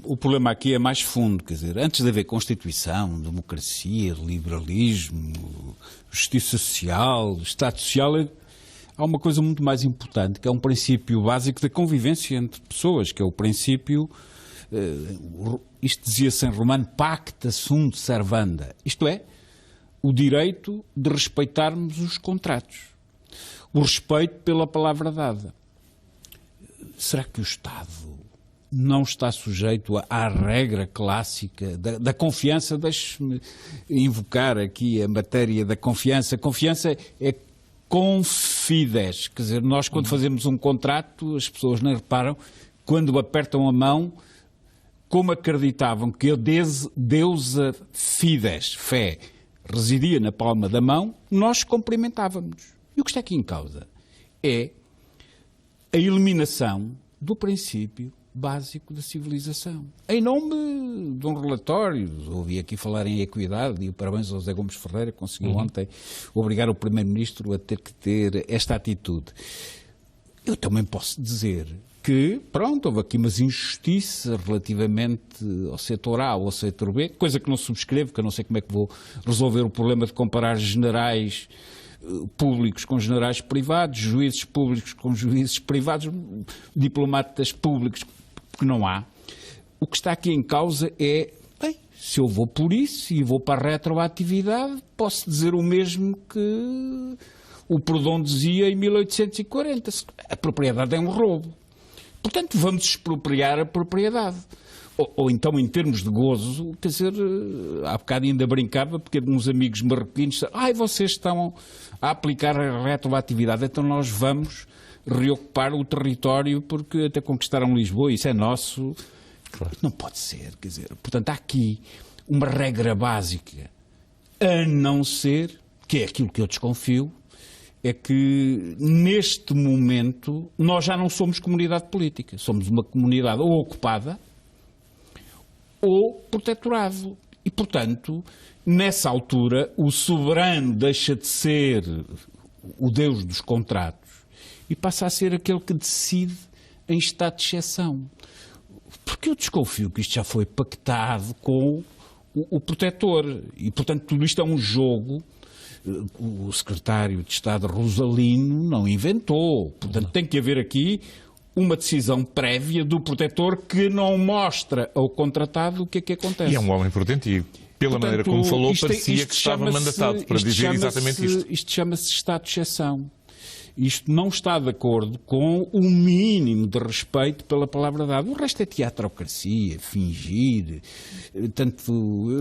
o problema aqui é mais fundo, quer dizer, antes de haver Constituição, democracia, liberalismo, justiça social, Estado Social, há uma coisa muito mais importante, que é um princípio básico da convivência entre pessoas, que é o princípio, isto dizia-se em romano, pacta sunt servanda, isto é, o direito de respeitarmos os contratos, o respeito pela palavra dada. Será que o Estado não está sujeito à regra clássica da confiança? Deixe-me invocar aqui a matéria da confiança. Confiança é confides, quer dizer, nós quando fazemos um contrato, as pessoas nem reparam, quando apertam a mão, como acreditavam que a deusa fides, fé, residia na palma da mão, nós cumprimentávamos. E o que está aqui em causa é a eliminação do princípio básico da civilização. Em nome de um relatório, ouvi aqui falar em equidade, e parabéns ao José Gomes Ferreira, que conseguiu ontem obrigar o Primeiro-Ministro a ter que ter esta atitude. Eu também posso dizer que, pronto, houve aqui umas injustiças relativamente ao setor A ou ao setor B, coisa que não subscrevo, que eu não sei como é que vou resolver o problema de comparar generais públicos com generais privados, juízes públicos com juízes privados, diplomatas públicos, porque não há. O que está aqui em causa é, bem, se eu vou por isso e vou para a retroatividade, posso dizer o mesmo que o Proudhon dizia em 1840, a propriedade é um roubo. Portanto, vamos expropriar a propriedade. Ou então, em termos de gozo, quer dizer, há bocado ainda brincava, porque uns amigos marroquinos disseram, vocês estão a aplicar a retroatividade, então nós vamos reocupar o território porque até conquistaram Lisboa, isso é nosso. Claro. Não pode ser, quer dizer, portanto, há aqui uma regra básica, a não ser, que é aquilo que eu desconfio, é que neste momento nós já não somos comunidade política, somos uma comunidade ou ocupada ou protetorado. E, portanto, nessa altura, o soberano deixa de ser o Deus dos contratos e passa a ser aquele que decide em estado de exceção. Porque eu desconfio que isto já foi pactado com o protetor. E, portanto, tudo isto é um jogo. O secretário de Estado Rosalino não inventou. Portanto, tem que haver aqui uma decisão prévia do protetor que não mostra ao contratado o que é que acontece. E é um homem prudente e, pela maneira como falou, parecia que estava mandatado para dizer exatamente isto. Isto chama-se estado de exceção. Isto não está de acordo com o mínimo de respeito pela palavra dada. O resto é teatrocracia, fingir. Tanto,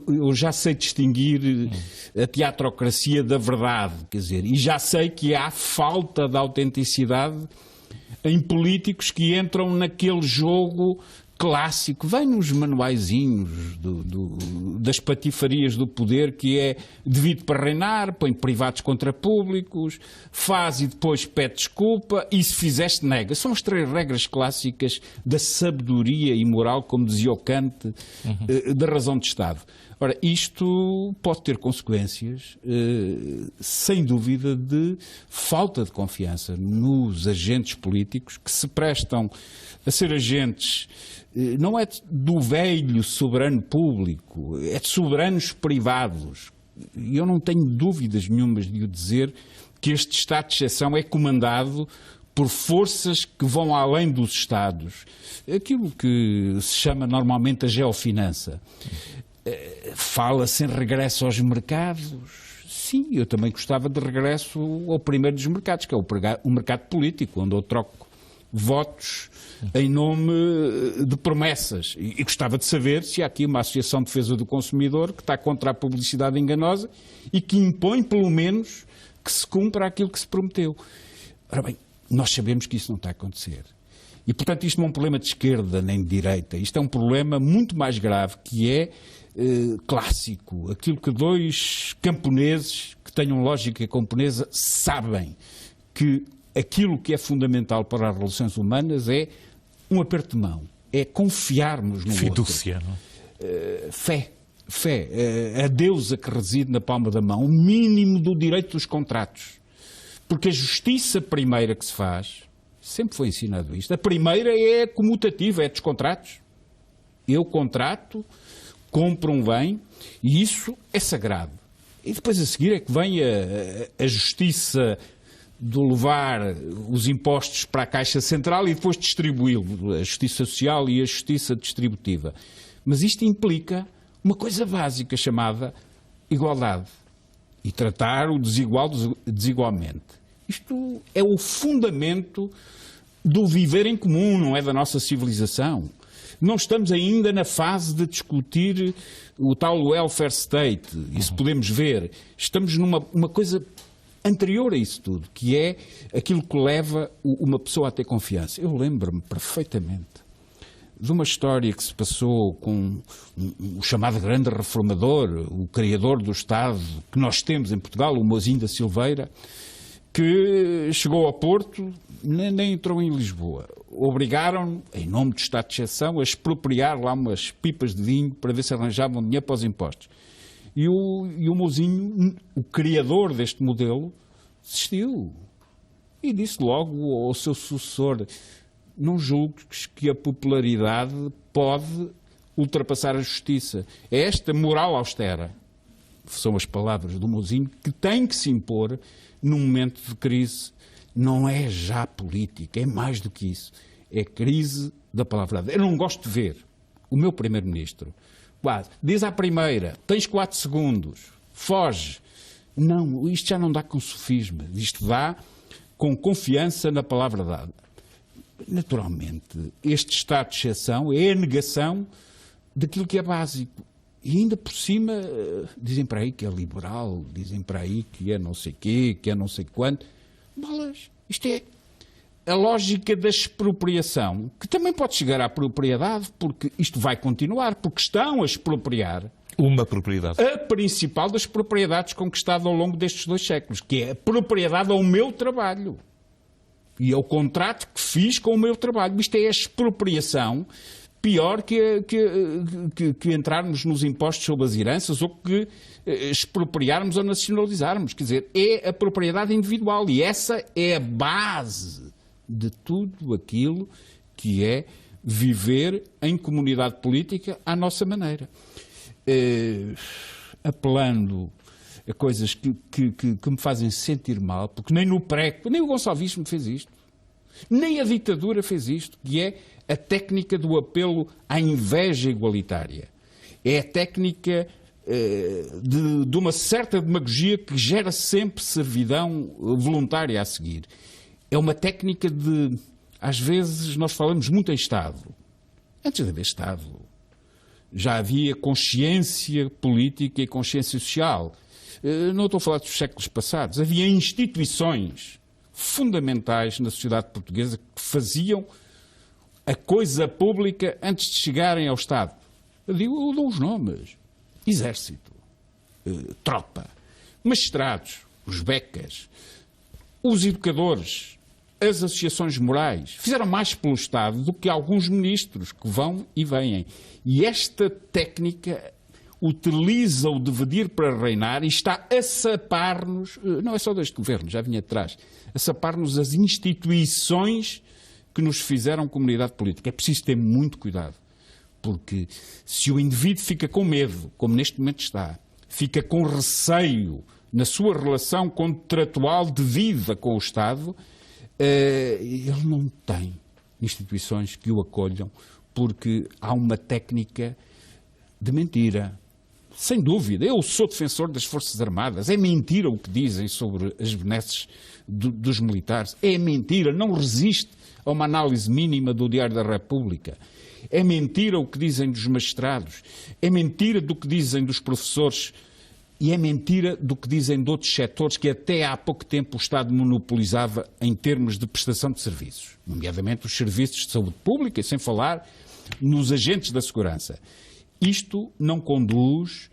eu já sei distinguir a teatrocracia da verdade, quer dizer, e já sei que há falta de autenticidade em políticos que entram naquele jogo clássico, vem nos manuaizinhos das patifarias do poder, que é devido para reinar, põe privados contra públicos, faz e depois pede desculpa, e se fizeste nega. São as 3 regras clássicas da sabedoria e moral, como dizia o Kant, da razão de Estado. Ora, isto pode ter consequências, sem dúvida, de falta de confiança nos agentes políticos que se prestam a ser agentes, não é do velho soberano público, é de soberanos privados. E eu não tenho dúvidas nenhumas de o dizer que este estado de exceção é comandado por forças que vão além dos Estados. Aquilo que se chama normalmente a geofinança. Fala-se em regresso aos mercados. Sim, eu também gostava de regresso ao primeiro dos mercados, que é o mercado político, onde eu troco votos em nome de promessas. E gostava de saber se há aqui uma Associação de Defesa do Consumidor que está contra a publicidade enganosa e que impõe, pelo menos, que se cumpra aquilo que se prometeu. Ora bem, nós sabemos que isso não está a acontecer. E, portanto, isto não é um problema de esquerda nem de direita. Isto é um problema muito mais grave, que é clássico. Aquilo que 2 camponeses que tenham lógica camponesa sabem, que aquilo que é fundamental para as relações humanas é um aperto de mão, é confiarmos no Fidúcia, outro. Não? Fé, a deusa que reside na palma da mão, o mínimo do direito dos contratos. Porque a justiça primeira que se faz, sempre foi ensinado isto, a primeira é comutativa, é dos contratos. Eu contrato, compro um bem e isso é sagrado. E depois a seguir é que vem a justiça de levar os impostos para a Caixa Central e depois distribuí-los, a justiça social e a justiça distributiva. Mas isto implica uma coisa básica chamada igualdade e tratar o desigual desigualmente. Isto é o fundamento do viver em comum, não é, da nossa civilização. Não estamos ainda na fase de discutir o tal welfare state, isso podemos ver. Estamos numa coisa anterior a isso tudo, que é aquilo que leva uma pessoa a ter confiança. Eu lembro-me perfeitamente de uma história que se passou com o chamado grande reformador, o criador do Estado que nós temos em Portugal, o Mozinho da Silveira, que chegou ao Porto, nem entrou em Lisboa. Obrigaram, em nome do Estado de Exceção, a expropriar lá umas pipas de vinho para ver se arranjavam dinheiro para os impostos. E o Mozinho, o criador deste modelo, desistiu. E disse logo ao seu sucessor: não julgues que a popularidade pode ultrapassar a justiça. É esta moral austera, são as palavras do Mozinho, que tem que se impor num momento de crise. Não é já política, é mais do que isso. É crise da palavra. Eu não gosto de ver o meu primeiro-ministro diz à primeira: tens 4 segundos, foge. Não, isto já não dá com sofisma, isto dá com confiança na palavra dada. Naturalmente, este estado de exceção é a negação daquilo que é básico. E ainda por cima, dizem para aí que é liberal, dizem para aí que é não sei quê, que é não sei quanto. Bolas, isto é a lógica da expropriação, que também pode chegar à propriedade, porque isto vai continuar, porque estão a expropriar uma propriedade. A principal das propriedades conquistadas ao longo destes 2 séculos, que é a propriedade ao meu trabalho. E é o contrato que fiz com o meu trabalho. Isto é a expropriação, pior que entrarmos nos impostos sobre as heranças ou que expropriarmos ou nacionalizarmos. Quer dizer, é a propriedade individual e essa é a base de tudo aquilo que é viver em comunidade política à nossa maneira. Apelando a coisas que me fazem sentir mal, porque nem no nem o gonçalvismo fez isto, nem a ditadura fez isto, que é a técnica do apelo à inveja igualitária. É a técnica de uma certa demagogia que gera sempre servidão voluntária a seguir. É uma técnica de, às vezes, nós falamos muito em Estado. Antes de haver Estado, já havia consciência política e consciência social. Não estou a falar dos séculos passados. Havia instituições fundamentais na sociedade portuguesa que faziam a coisa pública antes de chegarem ao Estado. Eu dou os nomes. Exército, tropa, magistrados, os becas, os educadores, as associações morais. Fizeram mais pelo Estado do que alguns ministros que vão e vêm. E esta técnica utiliza o dividir para reinar e está a sapar-nos, não é só deste governo, já vinha atrás, a sapar-nos as instituições que nos fizeram comunidade política. É preciso ter muito cuidado, porque se o indivíduo fica com medo, como neste momento está, fica com receio na sua relação contratual de vida com o Estado, ele não tem instituições que o acolham, porque há uma técnica de mentira. Sem dúvida, eu sou defensor das Forças Armadas. É mentira o que dizem sobre as benesses dos militares. É mentira, não resiste a uma análise mínima do Diário da República. É mentira o que dizem dos magistrados. É mentira do que dizem dos professores. E é mentira do que dizem de outros setores que até há pouco tempo o Estado monopolizava em termos de prestação de serviços, nomeadamente os serviços de saúde pública, e sem falar nos agentes da segurança. Isto não conduz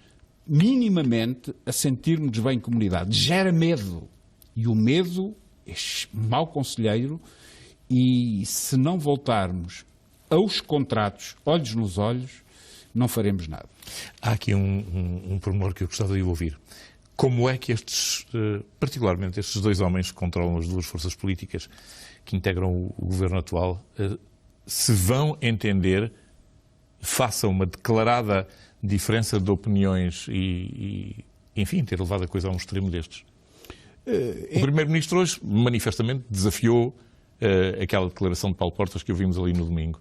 minimamente a sentirmos bem em comunidade. Gera medo. E o medo é mau conselheiro e se não voltarmos aos contratos, olhos nos olhos, não faremos nada. Há aqui um pormenor que eu gostava de ouvir. Como é que particularmente estes 2 homens que controlam as 2 forças políticas que integram o governo atual, se vão entender faça uma declarada diferença de opiniões e enfim, ter levado a coisa a um extremo destes? O Primeiro-Ministro hoje, manifestamente, desafiou aquela declaração de Paulo Portas que ouvimos ali no domingo.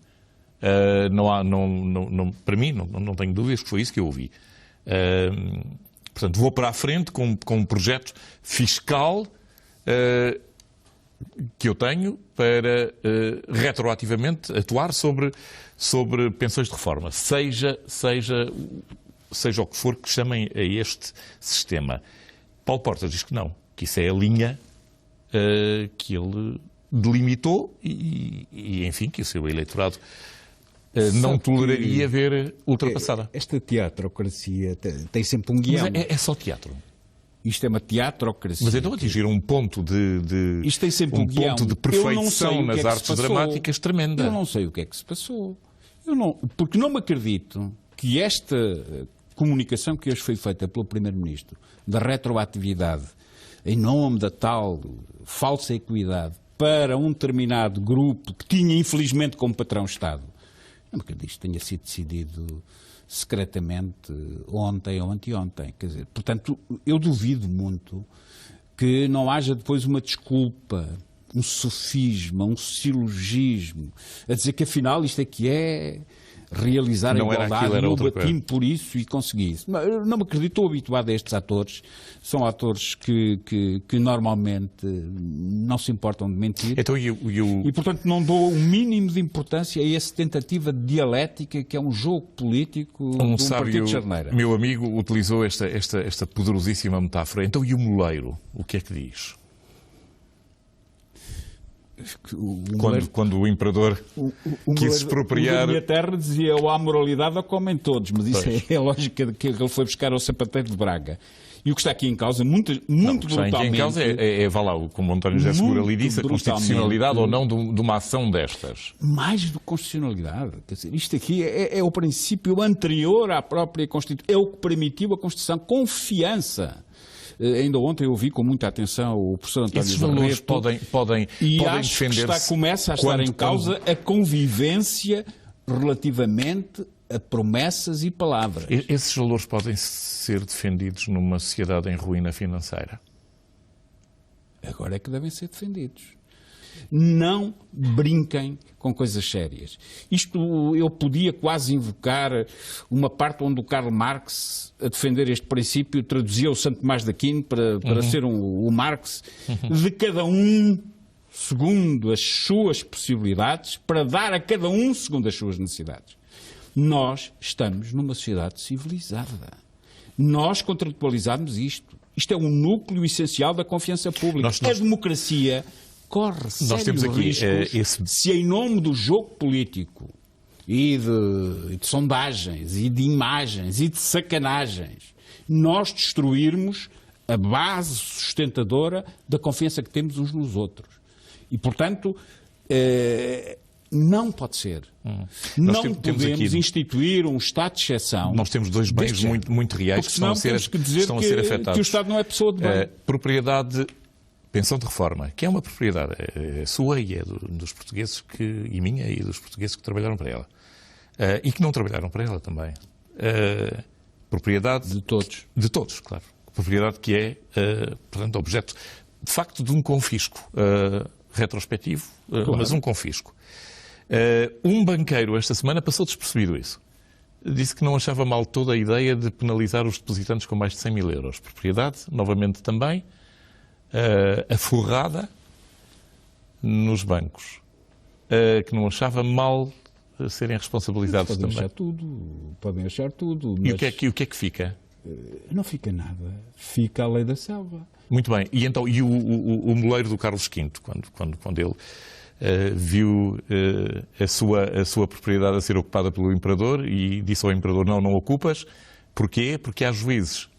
Para mim, não tenho dúvidas que foi isso que eu ouvi. Portanto, vou para a frente com um projeto fiscal que eu tenho para retroativamente atuar sobre pensões de reforma, seja o que for que chamem a este sistema. Paulo Portas diz que não, que isso é a linha que ele delimitou e enfim, que o seu eleitorado não toleraria ver ultrapassada. Esta teatrocracia tem sempre um guião. Mas é só teatro. Isto é uma teatrocracia. Mas então atingir um ponto de isto tem sempre um guião. Ponto de perfeição nas artes dramáticas tremenda. Eu não sei o que é que se passou. Porque não me acredito que esta comunicação que hoje foi feita pelo Primeiro-Ministro, da retroatividade, em nome da tal falsa equidade, para um determinado grupo que tinha, infelizmente, como patrão Estado, não me acredito que isto tenha sido decidido secretamente ontem ou anteontem. Quer dizer, portanto, eu duvido muito que não haja depois uma desculpa, um sofisma, um silogismo, a dizer que afinal isto aqui é realizar a igualdade, eu bati-me por isso e consegui isso. Não me acredito, estou habituado a estes atores, são atores que normalmente não se importam de mentir. Então, e, portanto, não dou o mínimo de importância a essa tentativa de dialética que é um jogo político de um partido de charneira. Meu amigo utilizou esta poderosíssima metáfora. Então, e o moleiro? O que é que diz? Quando o imperador quis expropriar... A minha terra dizia ou há moralidade ou comem todos, mas isso é a lógica que ele foi buscar ao sapateiro de Braga. E o que está aqui em causa, muito brutalmente... O que está aqui em causa vá lá, como António José Segura ali disse, a constitucionalidade ou não de uma ação destas. Mais do que constitucionalidade. Quer dizer, isto aqui é o princípio anterior à própria Constituição. É o que permitiu a Constituição. Confiança. Ainda ontem eu ouvi com muita atenção o professor António Esses valores podem e acho que começa a estar em causa a convivência relativamente a promessas e palavras. Esses valores podem ser defendidos numa sociedade em ruína financeira? Agora é que devem ser defendidos. Não brinquem com coisas sérias. Isto eu podia quase invocar uma parte onde o Karl Marx, a defender este princípio, traduzia o Santo Tomás de Aquino para ser o Marx, de cada um segundo as suas possibilidades, para dar a cada um segundo as suas necessidades. Nós estamos numa sociedade civilizada. Nós contratualizamos isto. Isto é um núcleo essencial da confiança pública. A democracia corre sérios riscos se em nome do jogo político e de sondagens e de imagens e de sacanagens nós destruirmos a base sustentadora da confiança que temos uns nos outros. E, portanto, não pode ser. Não podemos instituir um estado de exceção. Nós temos dois bens muito reais que estão a ser afetados. Que o Estado não é pessoa de bem. Propriedade... Pensão de reforma, que é uma propriedade sua e é dos portugueses e minha e dos portugueses que trabalharam para ela. E que não trabalharam para ela também. Propriedade... De todos. De todos, claro. Propriedade que é, portanto, objeto, de facto, de um confisco retrospectivo, claro. Mas um confisco. Um banqueiro, esta semana, passou despercebido isso. Disse que não achava mal toda a ideia de penalizar os depositantes com mais de 100 mil euros. Propriedade, novamente também... aforrada nos bancos, que não achava mal serem responsabilizados também. Podem achar tudo. Mas... E o que é que fica? Não fica nada. Fica a lei da selva. Muito bem. E então, o moleiro do Carlos V, quando ele viu a sua propriedade a ser ocupada pelo imperador e disse ao imperador, não ocupas. Porquê? Porque há juízes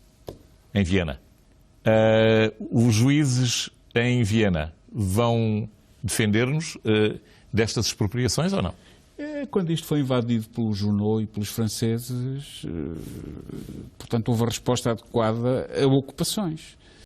em Viena. Os juízes em Viena vão defender-nos destas expropriações ou não? Quando isto foi invadido pelo Junot e pelos franceses, portanto, houve a resposta adequada a ocupações.